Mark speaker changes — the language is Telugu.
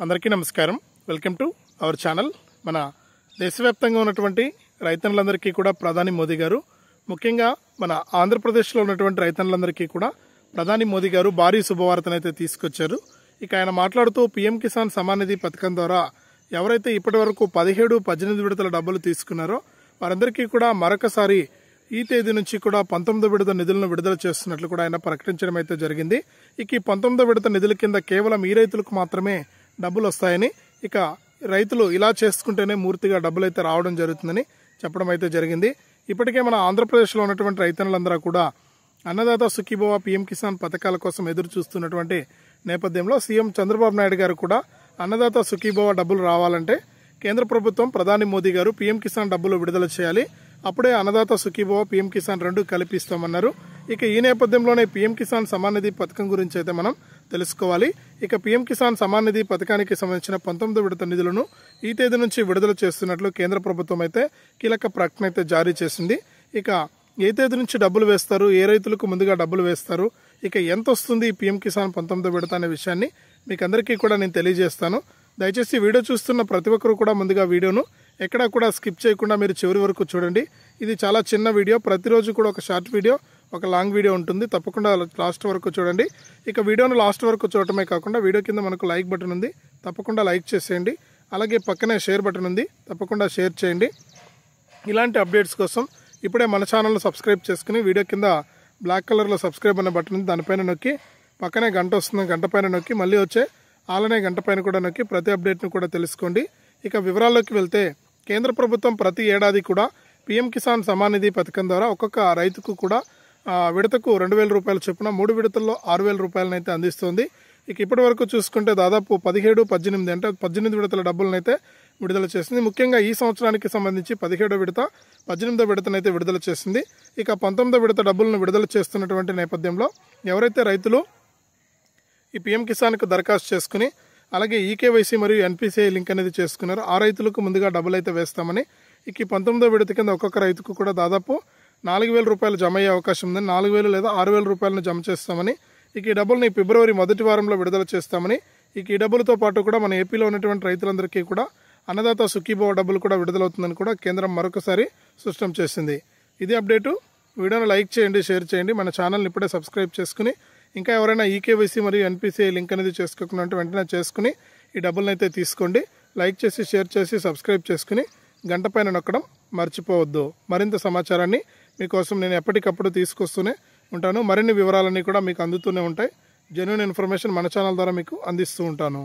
Speaker 1: అందరికీ నమస్కారం. Welcome to our channel. మన దేశవ్యాప్తంగా ఉన్నటువంటి రైతన్నులందరికీ కూడా ప్రధాని మోదీ గారు, ముఖ్యంగా మన ఆంధ్రప్రదేశ్లో ఉన్నటువంటి రైతన్నులందరికీ కూడా ప్రధాని మోదీ గారు భారీ శుభవార్తనైతే తీసుకొచ్చారు. ఇక ఆయన మాట్లాడుతూ పీఎం కిసాన్ సమ్మాన్ నిధి పథకం ద్వారా ఎవరైతే ఇప్పటి వరకు 17-18 విడతల డబ్బులు తీసుకున్నారో వారందరికీ కూడా మరొకసారి ఈ తేదీ నుంచి కూడా 19వ విడత నిధులను విడుదల చేస్తున్నట్లు కూడా ఆయన ప్రకటించడం అయితే జరిగింది. ఇక ఈ 19వ విడత నిధుల కింద కేవలం ఈ రైతులకు మాత్రమే డబ్బులు వస్తాయని, ఇక రైతులు ఇలా చేసుకుంటేనే పూర్తిగా డబ్బులు అయితే రావడం జరుగుతుందని చెప్పడం అయితే జరిగింది. ఇప్పటికే మన ఆంధ్రప్రదేశ్లో ఉన్నటువంటి రైతన్నులందరూ కూడా అన్నదాత సుఖీభవ పీఎం కిసాన్ పథకాల కోసం ఎదురు చూస్తున్నటువంటి నేపథ్యంలో సీఎం చంద్రబాబు నాయుడు గారు కూడా అన్నదాత సుఖీభవ డబ్బులు రావాలంటే కేంద్ర ప్రభుత్వం ప్రధాని మోదీ గారు పీఎం కిసాన్ డబ్బులు విడుదల చేయాలి, అప్పుడే అన్నదాత సుఖీభవ పీఎం కిసాన్ రెండు కల్పిస్తామన్నారు. ఇక ఈ నేపథ్యంలోనే పీఎం కిసాన్ సమ్మాన్ నిధి పథకం గురించి అయితే మనం తెలుసుకోవాలి. ఇక పీఎం కిసాన్ సమ్మాన్ నిధి పథకానికి సంబంధించిన 19వ విడత నిధులను ఈ తేదీ నుంచి విడుదల చేస్తున్నట్లు కేంద్ర ప్రభుత్వం అయితే కీలక ప్రకటన అయితే జారీ చేసింది. ఇక ఏ తేదీ నుంచి డబ్బులు వేస్తారు, ఏ రైతులకు ముందుగా డబ్బులు వేస్తారు, ఇక ఎంత వస్తుంది పీఎం కిసాన్ 19వ విడత అనే విషయాన్ని మీకు అందరికీ కూడా నేను తెలియజేస్తాను. దయచేసి వీడియో చూస్తున్న ప్రతి ఒక్కరు కూడా ముందుగా వీడియోను ఎక్కడా కూడా స్కిప్ చేయకుండా మీరు చివరి వరకు చూడండి. ఇది చాలా చిన్న వీడియో, ప్రతిరోజు కూడా ఒక షార్ట్ వీడియో, ఒక లాంగ్ వీడియో ఉంటుంది. తప్పకుండా లాస్ట్ వరకు చూడండి. ఇక వీడియోను లాస్ట్ వరకు చూడటమే కాకుండా వీడియో కింద మనకు లైక్ బటన్ ఉంది, తప్పకుండా లైక్ చేసేయండి. అలాగే పక్కనే షేర్ బటన్ ఉంది, తప్పకుండా షేర్ చేయండి. ఇలాంటి అప్డేట్స్ కోసం ఇప్పుడే మన ఛానల్ను సబ్స్క్రైబ్ చేసుకుని వీడియో కింద బ్లాక్ కలర్లో సబ్స్క్రైబ్ అనే బటన్ ఉంది, దానిపైన నొక్కి పక్కనే గంట వస్తుంది, గంట పైన నొక్కి మళ్ళీ వచ్చే అలానే గంట పైన కూడా నొక్కి ప్రతి అప్డేట్ను కూడా తెలుసుకోండి. ఇక వివరాల్లోకి వెళ్తే కేంద్ర ప్రభుత్వం ప్రతి ఏడాది కూడా పీఎం కిసాన్ సమ్మాన్ నిధి పథకం ద్వారా ఒక్కొక్క రైతుకు కూడా విడతకు 2,000 రూపాయల చొప్పున 3 విడతల్లో 6,000 రూపాయలనైతే అందిస్తుంది. ఇక ఇప్పటి వరకు చూసుకుంటే దాదాపు 17-18 అంటే 18 విడతల డబ్బులనైతే విడుదల చేసింది. ముఖ్యంగా ఈ సంవత్సరానికి సంబంధించి 17వ విడత 18వ విడతనైతే విడుదల చేసింది. ఇక 19వ విడత డబ్బులను విడుదల చేస్తున్నటువంటి నేపథ్యంలో ఎవరైతే రైతులు ఈ పీఎం కిసాన్కు దరఖాస్తు చేసుకుని అలాగే ఈకేవైసీ మరియు ఎన్పిసిఐ లింక్ అనేది చేసుకున్నారు, ఆ రైతులకు ముందుగా డబ్బులు అయితే వేస్తామని, ఇక 19వ విడత కింద ఒక్కొక్క రైతుకు కూడా దాదాపు 4,000 రూపాయలు జమ అయ్యే అవకాశం ఉందని, 4,000 లేదా 6,000 రూపాయలను జమ చేస్తామని, ఇక ఈ డబ్బుల్ని ఫిబ్రవరి మొదటి వారంలో విడుదల చేస్తామని, ఇక ఈ డబ్బులతో పాటు కూడా మన ఏపీలో ఉన్నటువంటి రైతులందరికీ కూడా అన్నదాత సుఖీభవ డబ్బులు కూడా విడుదలవుతుందని కూడా కేంద్రం మరొకసారి స్పష్టం చేసింది. ఇది అప్డేటు. వీడియోను లైక్ చేయండి, షేర్ చేయండి. మన ఛానల్ని ఇప్పుడే సబ్స్క్రైబ్ చేసుకుని ఇంకా ఎవరైనా ఈకేవైసీ మరియు ఎన్పిసిఐ లింక్ అనేది చేసుకోకుండా వెంటనే చేసుకుని ఈ డబ్బులను అయితే తీసుకోండి. లైక్ చేసి, షేర్ చేసి, సబ్స్క్రైబ్ చేసుకుని గంట పైన నొక్కడం మర్చిపోవద్దు. మరింత సమాచారాన్ని మీకోసం నేను ఎప్పటికప్పుడు తీసుకొస్తూనే ఉంటాను. మరిన్ని వివరాలన్నీ కూడా మీకు అందుతూనే ఉంటాయి. జెన్యూన్ ఇన్ఫర్మేషన్ మన ఛానల్ ద్వారా మీకు అందిస్తూ ఉంటాను.